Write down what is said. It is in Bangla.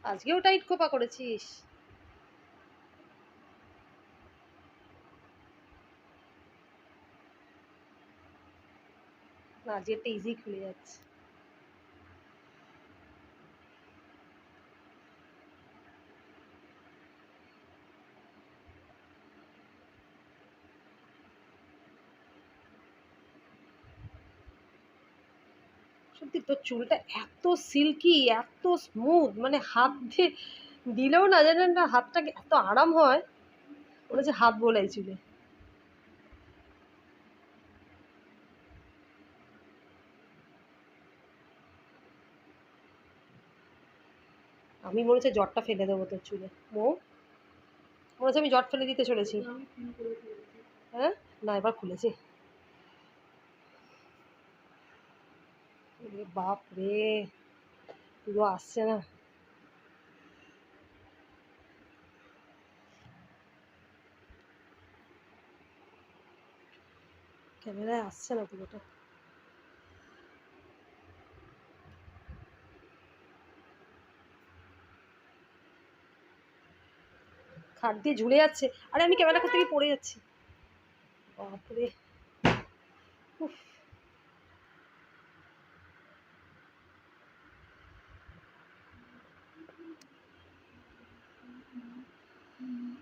আজকেও টাইট খোপা করেছিস? না, আজকেরটা ইজি খুলে যাচ্ছে। সত্যি তোর চুলটা এত সিল্কি, এত স্মুথ, মানে হাত দিয়ে দিলেও না জানেন না হাতটা এত আরাম হয়, মনে হচ্ছে হাত বোলাই চুলে। আমি মনে হচ্ছে জটটা ফেলে দেবো তোর চুলে। মনে হচ্ছে আমি জট ফেলে দিতে চলেছি। হ্যাঁ, না এবার খুলেছি। বাপ রে, পুরো আসছে না, ক্যামেরায় আসছে না পুরোটা। খাট দিয়ে ঝুলে যাচ্ছে। আরে আমি ক্যামেরা করতে গিয়ে পড়ে যাচ্ছি। বাপরে, উফ।